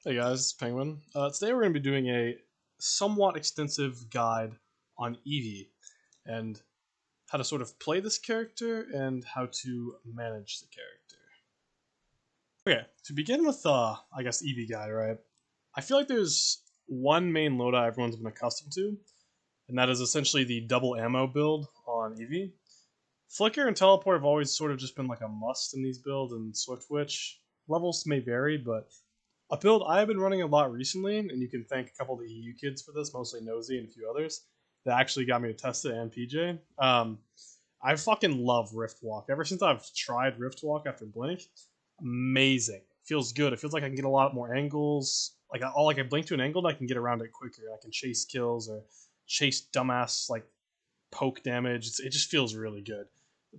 Hey guys, it's Penguin. Today we're going to be doing a somewhat extensive guide on Evie and how to sort of play this character and how to manage the character. Okay, to begin with, I guess Evie guide, right? I feel like there's one main loadout everyone's been accustomed to, and that is essentially the double ammo build on Evie. Flicker and Teleport have always sort of just been like a must in these builds, and Swift Witch levels may vary, but a build I've been running a lot recently, and you can thank a couple of the EU kids for this, mostly Nosy and a few others, that actually got me to test it, and PJ. I fucking love Rift Walk. Ever since I've tried Rift Walk after Blink, amazing. Feels good. It feels like I can get a lot more angles. I blink to an angle and I can get around it quicker. I can chase kills or chase dumbass like poke damage. It just feels really good.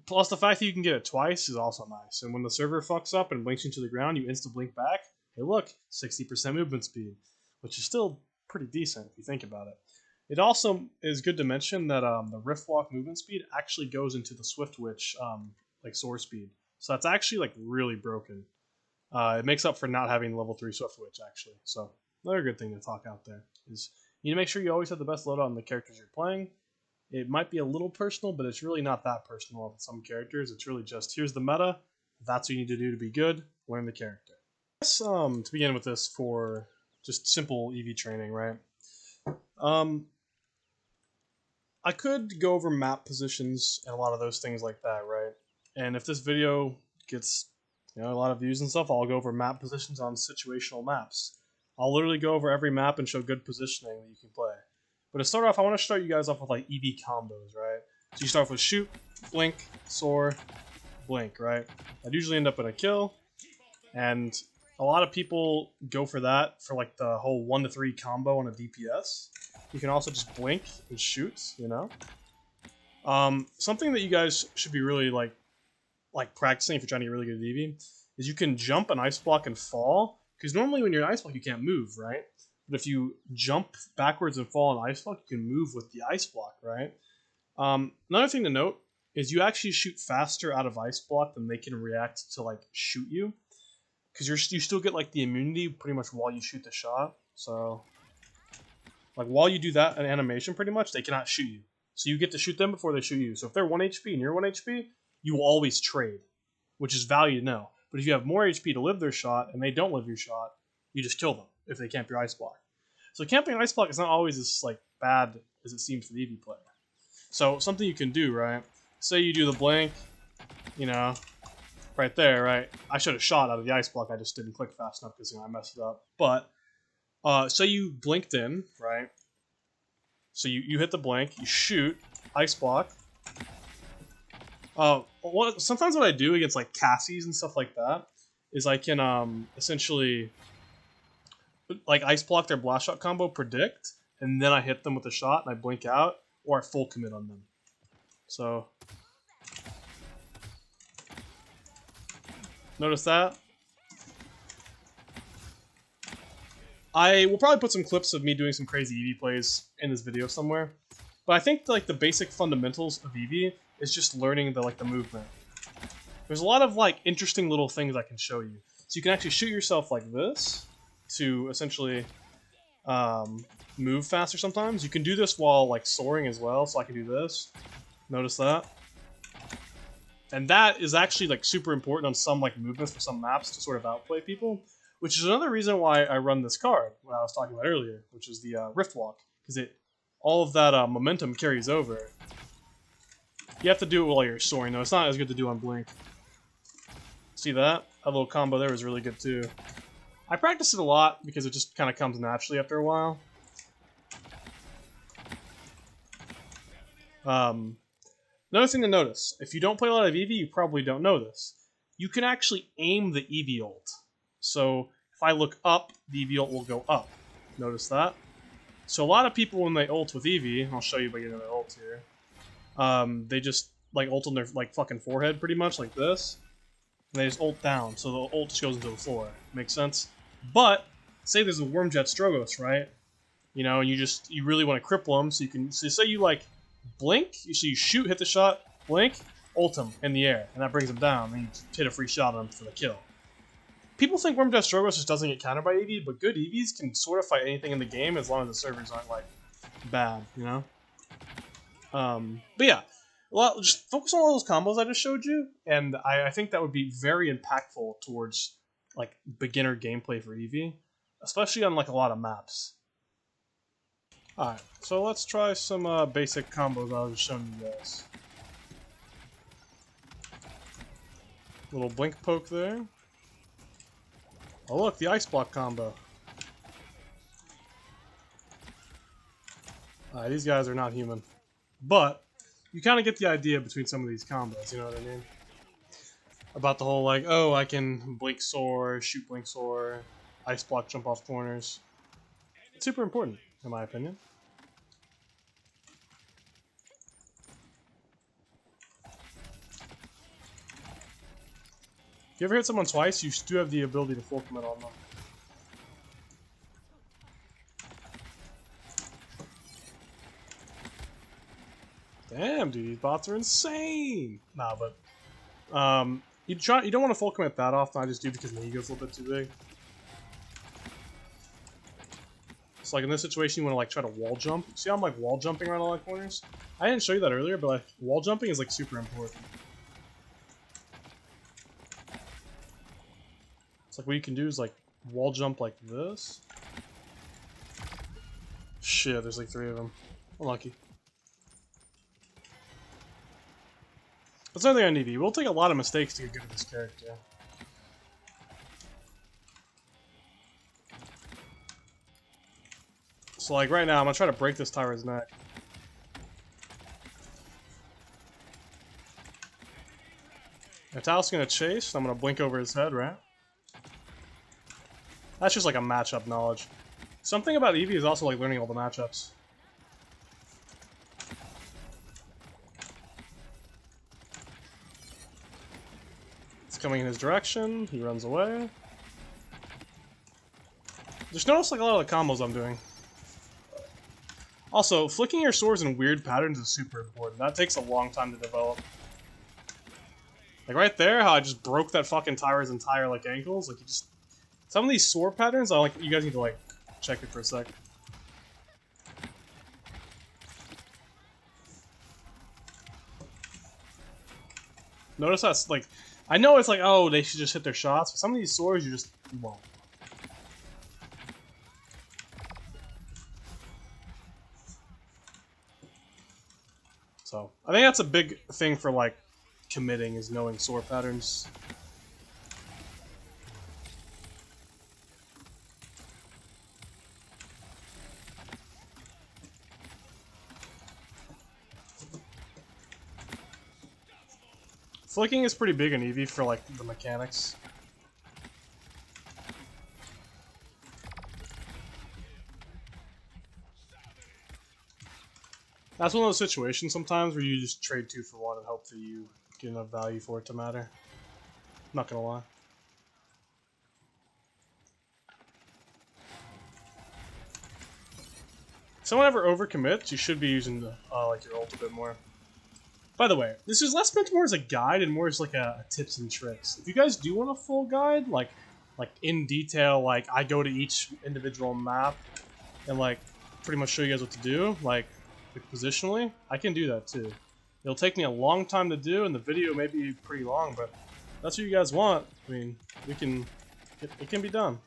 Plus, the fact that you can get it twice is also nice. And when the server fucks up and blinks you to the ground, you insta blink back. Hey, look, 60% movement speed, which is still pretty decent if you think about it. It also is good to mention that the Rift Walk movement speed actually goes into the Swift Witch like soar speed. So that's actually like really broken. It makes up for not having level 3 Swift Witch actually. So another good thing to talk out there is you need to make sure you always have the best loadout on the characters you're playing. It might be a little personal, but it's really not that personal with some characters. It's really just here's the meta. That's what you need to do to be good. Learn the character. I guess to begin with this for just simple EV training, right? Um, I could go over map positions and a lot of those things like that, right? And if this video gets a lot of views and stuff, I'll go over map positions on situational maps. I'll literally go over every map and show good positioning that you can play. But to start off, I want to start you guys off with like EV combos, right? So you start off with shoot, blink, soar, blink, right? I'd usually end up with a kill, and a lot of people go for that for like the whole 1 to 3 combo on a DPS. You can also just blink and shoot, Something that you guys should be really like practicing if you're trying to get really good at EV is you can jump an ice block and fall. Because normally when you're an ice block, you can't move, right? But if you jump backwards and fall on ice block, you can move with the ice block, right? Another thing to note is you actually shoot faster out of ice block than they can react to like shoot you, because you still get like the immunity pretty much while you shoot the shot. So like while you do that an animation, pretty much they cannot shoot you. So you get to shoot them before they shoot you. So if they're 1 HP and you're 1 HP, you will always trade, which is value to know. But if you have more HP to live their shot and they don't live your shot, you just kill them if they camp your ice block. So camping ice block is not always as like bad as it seems for the EV player. So something you can do, right? Say you do the blink, right there, right? I should have shot out of the ice block. I just didn't click fast enough because I messed it up. But say you blinked in, right? So you hit the blink, you shoot, ice block. Sometimes what I do against like Cassies and stuff like that is I can essentially like ice block their blast shot combo, predict, and then I hit them with a shot and I blink out, or I full commit on them. So notice that. I will probably put some clips of me doing some crazy EV plays in this video somewhere. But I think like the basic fundamentals of EV is just learning the movement. There's a lot of like interesting little things I can show you. So you can actually shoot yourself like this to essentially move faster sometimes. You can do this while like soaring as well, so I can do this. Notice that. And that is actually like super important on some like movements for some maps to sort of outplay people, which is another reason why I run this card, what I was talking about earlier, which is the Rift Walk, because all of that momentum carries over. You have to do it while you're soaring, though. It's not as good to do on Blink. See that? That little combo there was really good, too. I practice it a lot because it just kind of comes naturally after a while. Another thing to notice, if you don't play a lot of Evie, you probably don't know this. You can actually aim the Evie ult. So if I look up, the Evie ult will go up. Notice that? So a lot of people when they ult with Evie, I'll show you by getting their ult here. They just like ult on their like fucking forehead pretty much like this. And they just ult down, so the ult just goes into the floor. Makes sense? But say there's a Wormjet Strogos, right? And you really want to cripple them, so you can say you like blink, so you shoot, hit the shot, blink, ult him in the air, and that brings him down, and you hit a free shot on him for the kill. people think Worm Death Strogos just doesn't get countered by Evie, but good Evies can sort of fight anything in the game as long as the servers aren't like bad, you know. But yeah, well, just focus on all those combos I just showed you, and I think that would be very impactful towards like beginner gameplay for Evie, especially on like a lot of maps. Alright, so let's try some basic combos I was showing you guys. Little blink poke there. Oh look, the ice block combo. Alright, these guys are not human. But, you kind of get the idea between some of these combos, you know what I mean? About the whole like, oh, I can blink soar, shoot blink soar, ice block jump off corners. It's super important, in my opinion. If you ever hit someone twice, you do have the ability to full commit on them. Damn, dude, these bots are insane! Nah, but you don't want to full commit that often. I just do because my ego's a little bit too big. So like in this situation, you want to like try to wall jump. See how I'm like wall jumping around all the corners? I didn't show you that earlier, but like wall jumping is like super important. It's like what you can do is like wall jump like this. Shit, there's like 3 of them. Unlucky. That's another thing on Evie. We'll take a lot of mistakes to get good at this character. So like right now, I'm gonna try to break this Tyra's neck. Natal's gonna chase, I'm gonna blink over his head, right? That's just like a matchup knowledge. Something about Evie is also like learning all the matchups. It's coming in his direction, he runs away. Just notice like a lot of the combos I'm doing. Also, flicking your swords in weird patterns is super important. That takes a long time to develop. Like right there, how I just broke that fucking Tyra's entire like ankles. Like you just some of these sword patterns, I like. You guys need to like check it for a sec. Notice that's like, I know it's like, oh, they should just hit their shots, but some of these swords you won't. So I think that's a big thing for like committing is knowing sword patterns. Flicking is pretty big in Evie for like the mechanics. That's one of those situations sometimes where you just trade 2 for 1 and hope that you get enough value for it to matter. Not gonna lie. If someone ever overcommits, you should be using the, like your ult a bit more. By the way, this is less meant more as a guide and more as like a tips and tricks. If you guys do want a full guide, like in detail, like I go to each individual map and like pretty much show you guys what to do, like positionally, I can do that too. It'll take me a long time to do, and the video may be pretty long, but that's what you guys want. I mean, it can be done.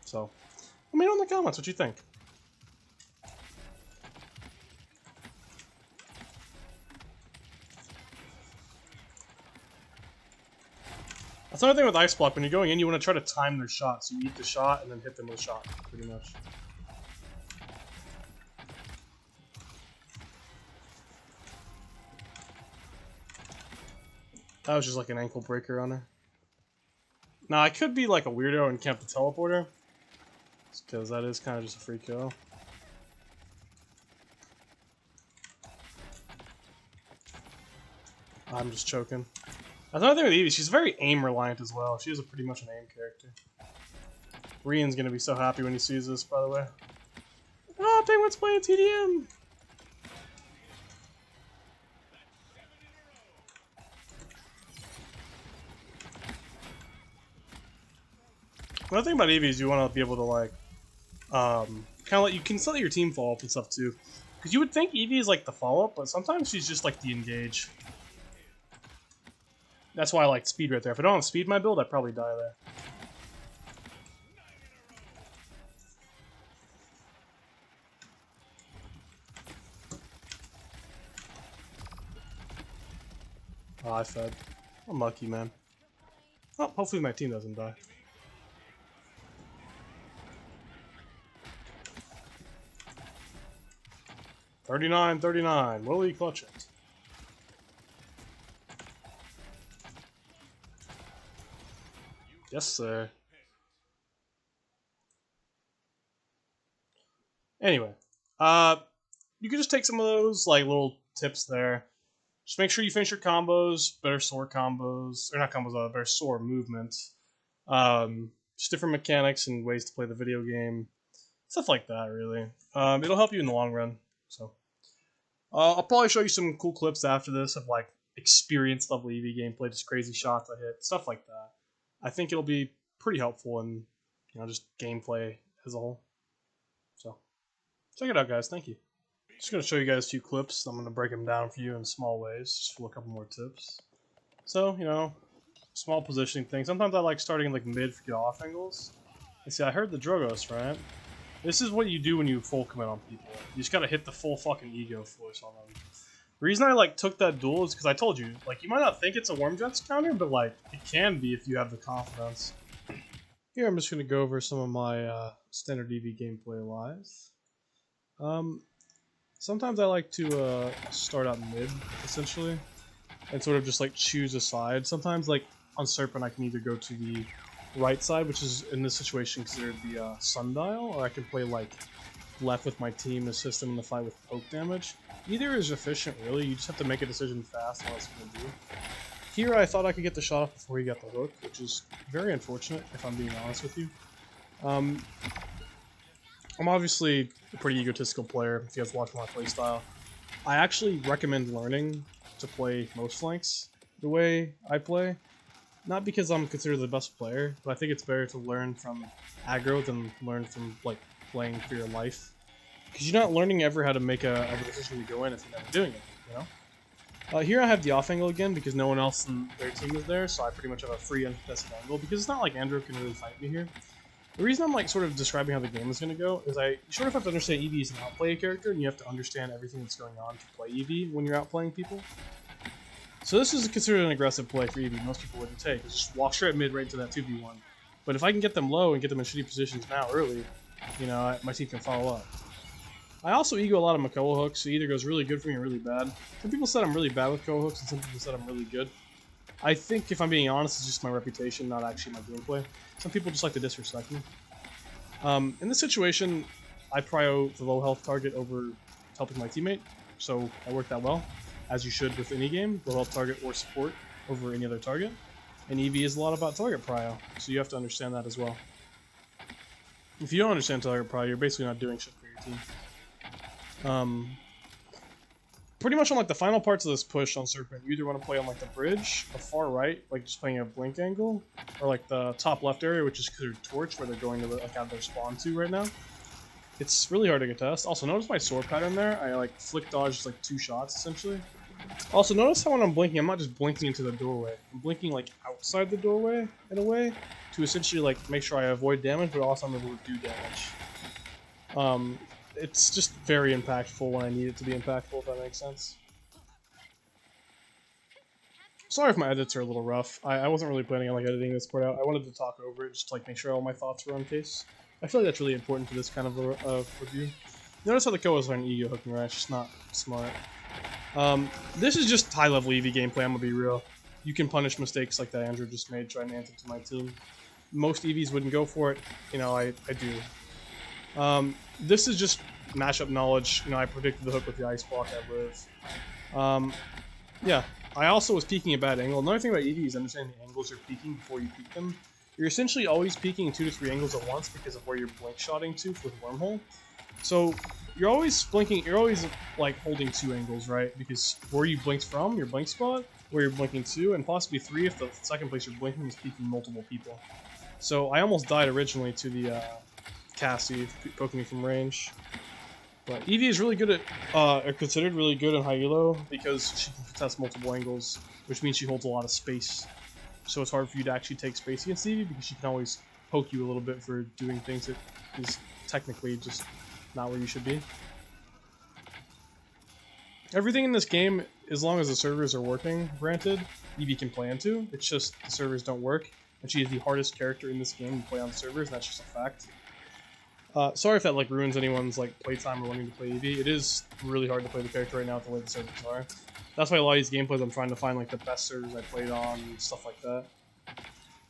So, let me know in the comments what you think. That's another thing with Ice Block. When you're going in, you want to try to time their shots. So you eat the shot and then hit them with a shot, pretty much. That was just like an ankle breaker on her. Now, I could be like a weirdo and camp the teleporter, because that is kind of just a free kill. I'm just choking. That's another thing with Evie, she's very aim reliant as well. She is pretty much an aim character. Rian's gonna be so happy when he sees this, by the way. Oh, Penguin's playing TDM! Another thing about Evie is you want to be able to like, kind of like you can let your team follow up and stuff too. Because you would think Evie is like the follow up, but sometimes she's just like the engage. That's why I like speed right there. If I don't have speed in my build, I'd probably die there. Oh, I fed. I'm lucky, man. Oh, hopefully my team doesn't die. $39-39. Will he clutch it? Yes, sir. Anyway, you can just take some of those like little tips there. Just make sure you finish your combos, better sword combos, or not combos, better sword movement. Just different mechanics and ways to play the video game, stuff like that. Really, it'll help you in the long run. So, I'll probably show you some cool clips after this of like experience level EV gameplay, just crazy shots I hit, stuff like that. I think it'll be pretty helpful in just gameplay as a whole. So, check it out, guys. Thank you. Just going to show you guys a few clips. I'm going to break them down for you in small ways, just for a couple more tips. So, small positioning thing. Sometimes I like starting in like mid for your off angles. And see, I heard the Drogos, right? This is what you do when you full commit on people. You just got to hit the full fucking ego force on them. The reason I like took that duel is because I told you, like, you might not think it's a Wormjets counter, but like, it can be if you have the confidence. Here I'm just going to go over some of my standard EV gameplay lives. Sometimes I like to start out mid, essentially, and sort of just like choose a side. Sometimes, like on Serpent, I can either go to the right side, which is in this situation considered the sundial, or I can play like left with my team, assist them in the fight with poke damage. Either is efficient, really. You just have to make a decision fast on what it's going to do. Here, I thought I could get the shot off before he got the hook, which is very unfortunate, if I'm being honest with you. I'm obviously a pretty egotistical player, if you guys watch my playstyle. I actually recommend learning to play most flanks the way I play. Not because I'm considered the best player, but I think it's better to learn from aggro than learn from like playing for your life. Because you're not learning ever how to make a decision to go in if you're never doing it, Here I have the off angle again because no one else in their team is there, so I pretty much have a free uncontested angle because it's not like Andrew can really fight me here. The reason I'm like sort of describing how the game is going to go is you sort of have to understand Evie is an outplay character, and you have to understand everything that's going on to play Evie when you're outplaying people. So this is considered an aggressive play for Evie. Most people wouldn't take. It's just walk straight mid right into that 2v1. But if I can get them low and get them in shitty positions now early, my team can follow up. I also ego a lot of Makoa hooks, so it either goes really good for me or really bad. Some people said I'm really bad with Koa hooks, and some people said I'm really good. I think, if I'm being honest, it's just my reputation, not actually my gameplay. Some people just like to disrespect me. In this situation, I prio the low health target over helping my teammate, so I worked that well, as you should with any game, low health target or support over any other target. And EV is a lot about target prio, so you have to understand that as well. If you don't understand target prio, you're basically not doing shit for your team. Pretty much on like the final parts of this push on Serpent, you either want to play on like the bridge, the far right, like just playing a blink angle, or like the top left area, which is considered torch, where they're going to like have their spawn to right now. It's really hard to contest. Also, notice my sword pattern there. I like flick dodged like 2 shots essentially. Also, notice how when I'm blinking, I'm not just blinking into the doorway. I'm blinking like outside the doorway in a way to essentially like make sure I avoid damage, but also I'm able to do damage. It's just very impactful when I need it to be impactful, if that makes sense. Sorry if my edits are a little rough. I wasn't really planning on like editing this part out. I wanted to talk over it just to like make sure all my thoughts were on case. I feel like that's really important for this kind of review. Notice how the Koas aren't ego hooking, right? It's just not smart. This is just high level EV gameplay, I'm gonna be real. You can punish mistakes like that Andrew just made trying to answer to my team. Most EVs wouldn't go for it, I do. This is just mashup knowledge. I predicted the hook with the ice block I live. Yeah, I also was peeking a bad angle. Another thing about EV is understanding the angles you're peeking before you peek them. You're essentially always peeking 2 to 3 angles at once because of where you're blink shotting to with Wormhole. So you're always blinking, you're always like holding 2 angles, right? Because where you blinked from, your blink spot, where you're blinking to, and possibly 3 if the second place you're blinking is peeking multiple people. So I almost died originally to the Cassie poking me from range. But Evie is really good at, or considered really good in high elo because she can contest multiple angles, which means she holds a lot of space. So it's hard for you to actually take space against Evie because she can always poke you a little bit for doing things that is technically just not where you should be. Everything in this game, as long as the servers are working, granted, Evie can play into. It's just the servers don't work, and she is the hardest character in this game to play on the servers, and that's just a fact. Sorry if that like ruins anyone's like playtime or wanting to play Evie. It is really hard to play the character right now with the way the servers are. That's why a lot of these gameplays I'm trying to find like the best servers I played on and stuff like that.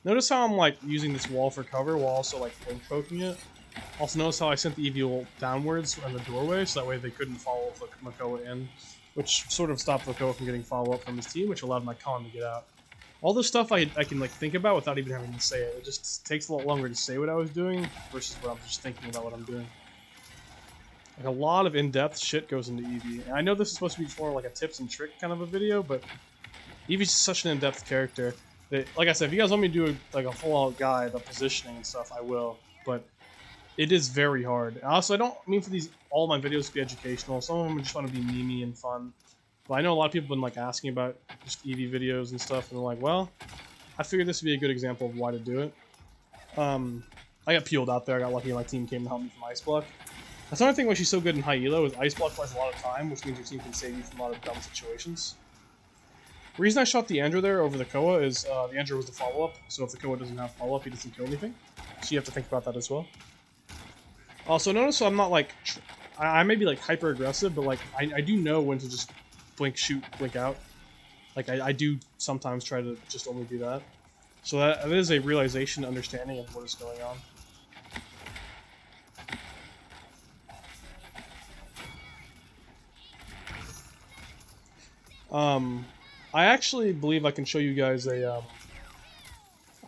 Notice how I'm like using this wall for cover while also like blink poking it. Also notice how I sent the Evie downwards in the doorway so that way they couldn't follow Makoa in, which sort of stopped Makoa from getting follow-up from his team, which allowed my con to get out. All this stuff I can like think about without even having to say it. It just takes a lot longer to say what I was doing versus what I'm just thinking about what I'm doing. Like a lot of in-depth shit goes into Evie. And I know this is supposed to be more like a tips and trick kind of a video, but Evie's such an in-depth character that, like I said, if you guys want me to do like a full-out guide of positioning and stuff, I will. But it is very hard. Also, I don't mean for all my videos to be educational. Some of them just want to be memey and fun. But I know a lot of people have been like asking about just Evie videos and stuff, and they're like, well, I figured this would be a good example of why to do it. I got peeled out there. I got lucky my team came to help me from Ice Block. That's another thing why she's so good in high elo is Ice Block buys a lot of time, which means your team can save you from a lot of dumb situations. The reason I shot the Andrew there over the Koa is the Andrew was the follow-up, so if the Koa doesn't have follow-up, he doesn't kill anything. So you have to think about that as well. Also, notice I'm not like... I may be like hyper-aggressive, but like I do know when to just blink, shoot, blink out. Like I do sometimes try to just only do that. So that is a realization, understanding of what is going on. I actually believe I can show you guys a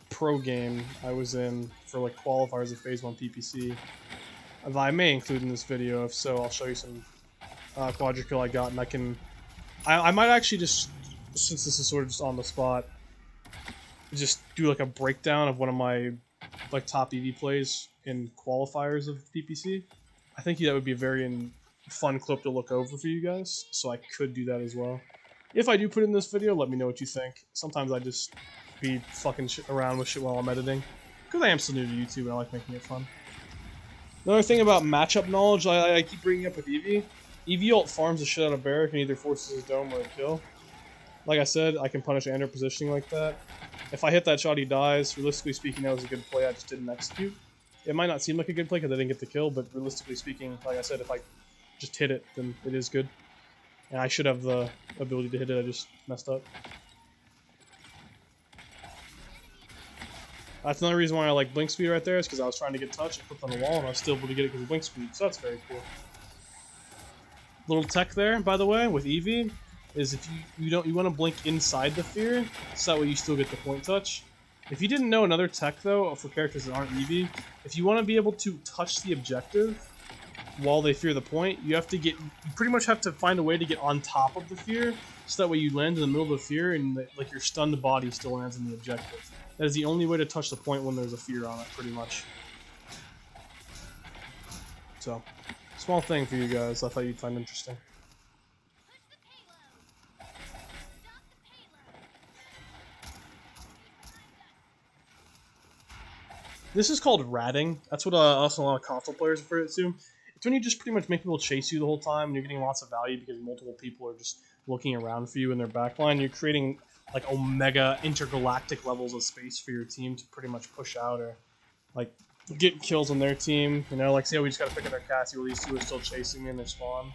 pro game I was in for like qualifiers of Phase 1 PPC. I may include in this video. If so, I'll show you some quadrikill I got, and I might actually just, since this is sort of just on the spot, just do like a breakdown of one of my like top Evie plays in qualifiers of PPC. I think that would be a very fun clip to look over for you guys, so I could do that as well. If I do put in this video, let me know what you think. Sometimes I just be fucking around with shit while I'm editing, because I am still new to YouTube and I like making it fun. Another thing about matchup knowledge I keep bringing up with Evie. Evie ult farms the shit out of Barrack and either forces his dome or a kill. Like I said, I can punish Andrew positioning like that. If I hit that shot, he dies. Realistically speaking, that was a good play, I just didn't execute. It might not seem like a good play because I didn't get the kill, but realistically speaking, like I said, if I just hit it, then it is good. And I should have the ability to hit it, I just messed up. That's another reason why I like blink speed right there, is because I was trying to get touch, I clicked on the wall, and I was still able to get it because of blink speed, so that's very cool. Little tech there, by the way, with Evie, is if you want to blink inside the fear, so that way you still get the point touch. If you didn't know another tech though, for characters that aren't Evie, if you want to be able to touch the objective while they fear the point, you pretty much have to find a way to get on top of the fear, so that way you land in the middle of the fear and like your stunned body still lands in the objective. That is the only way to touch the point when there's a fear on it, pretty much. So, small thing for you guys I thought you'd find interesting. This is called ratting. That's what also a lot of console players refer it to. It's when you just pretty much make people chase you the whole time and you're getting lots of value because multiple people are just looking around for you in their backline. You're creating like omega intergalactic levels of space for your team to pretty much push out or like get kills on their team. You know, like say we just gotta pick up their Cassie while these two are still chasing me in their spawn.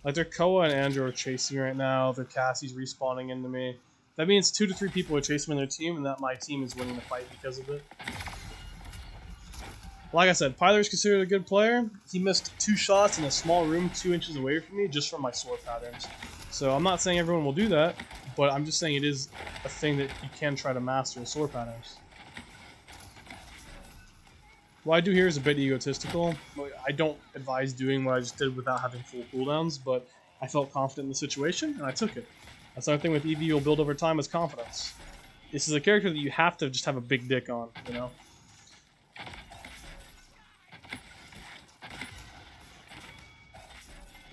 Like their Koa and Andrew are chasing me right now. Their Cassie's respawning into me. That means 2 to 3 people are chasing me in their team, and that my team is winning the fight because of it. Like I said, Pyler's considered a good player. He missed 2 shots in a small room 2 inches away from me just from my sword patterns. So I'm not saying everyone will do that, but I'm just saying it is a thing that you can try to master with sword patterns. What I do here is a bit egotistical. I don't advise doing what I just did without having full cooldowns, but I felt confident in the situation, and I took it. That's another thing with Evie you'll build over time is confidence. This is a character that you have to just have a big dick on, you know?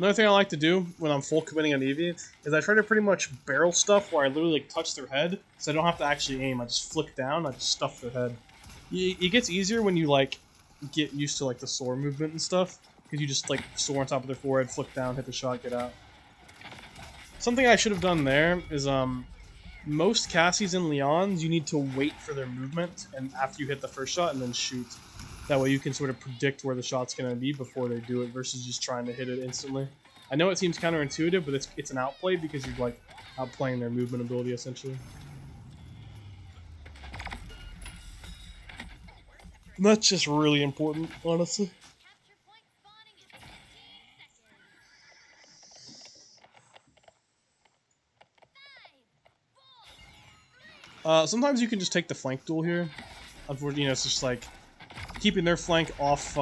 Another thing I like to do when I'm full committing on Evie is I try to pretty much barrel stuff where I literally like touch their head, so I don't have to actually aim. I just flick down, I just stuff their head. It gets easier when you like get used to like the soar movement and stuff, because you just like soar on top of their forehead, flick down, hit the shot, get out. Something I should have done there is most Cassies and Leons you need to wait for their movement and after you hit the first shot and then shoot. That way you can sort of predict where the shot's going to be before they do it versus just trying to hit it instantly. I know it seems counterintuitive, but it's an outplay because you're like outplaying their movement ability essentially. And that's just really important, honestly. Sometimes you can just take the flank duel here. Unfortunately, it's just like keeping their flank off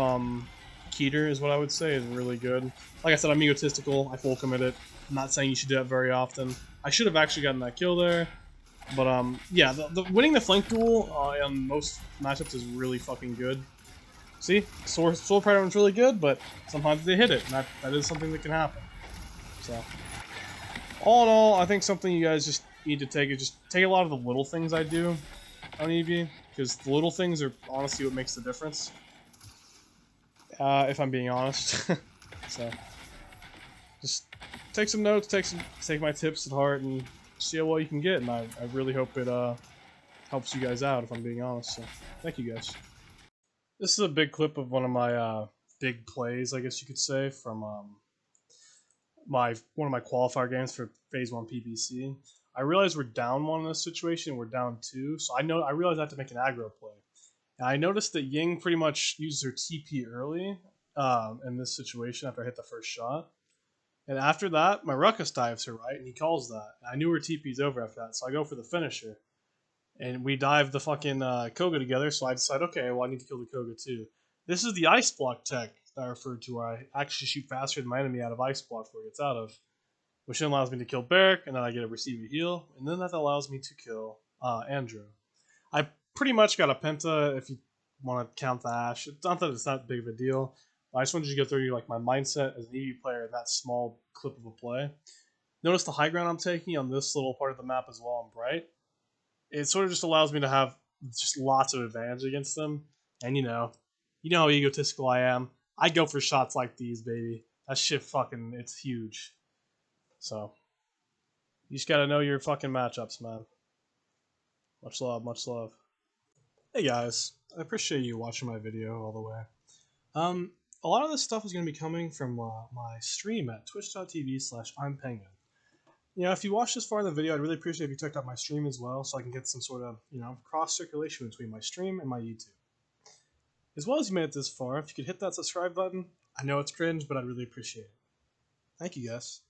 Keter is what I would say is really good. Like I said, I'm egotistical. I full commit it. I'm not saying you should do that very often. I should have actually gotten that kill there. But yeah, the winning the flank duel in most matchups is really fucking good. See, Soul Predator's really good, but sometimes they hit it, and that is something that can happen. So, all in all, I think something you guys just need to take is just take a lot of the little things I do on Evie, because the little things are honestly what makes the difference. If I'm being honest. So, just take some notes, take my tips to heart, and see how well you can get. And I really hope it helps you guys out. If I'm being honest, so thank you guys. This is a big clip of one of my big plays, I guess you could say, from one of my qualifier games for Phase 1 PBC. I realize we're down one in this situation, we're down two, so I realize I have to make an aggro play. And I noticed that Ying pretty much used her TP early in this situation after I hit the first shot. And after that, my Ruckus dives her right, and he calls that. And I knew her TP's over after that, so I go for the finisher. And we dive the fucking Koga together, so I decide, okay, well, I need to kill the Koga too. This is the Ice Block tech that I referred to, where I actually shoot faster than my enemy out of Ice Block before it gets out of, which then allows me to kill Barrick, and then I get a receive a heal, and then that allows me to kill Andrew. I pretty much got a Penta, if you want to count the Ash. It's not that it's not big of a deal. I just wanted you to go through like my mindset as an Eevee player in that small clip of a play. Notice the high ground I'm taking on this little part of the map as well on Bright. It sort of just allows me to have just lots of advantage against them. And you know how egotistical I am. I go for shots like these, baby. That shit fucking, it's huge. So, you just gotta know your fucking matchups, man. Much love, much love. Hey guys, I appreciate you watching my video all the way. A lot of this stuff is going to be coming from my stream at twitch.tv/I'mPenguin. You know, if you watched this far in the video, I'd really appreciate if you checked out my stream as well, so I can get some sort of, cross circulation between my stream and my YouTube. As well as you made it this far, if you could hit that subscribe button, I know it's cringe, but I'd really appreciate it. Thank you guys.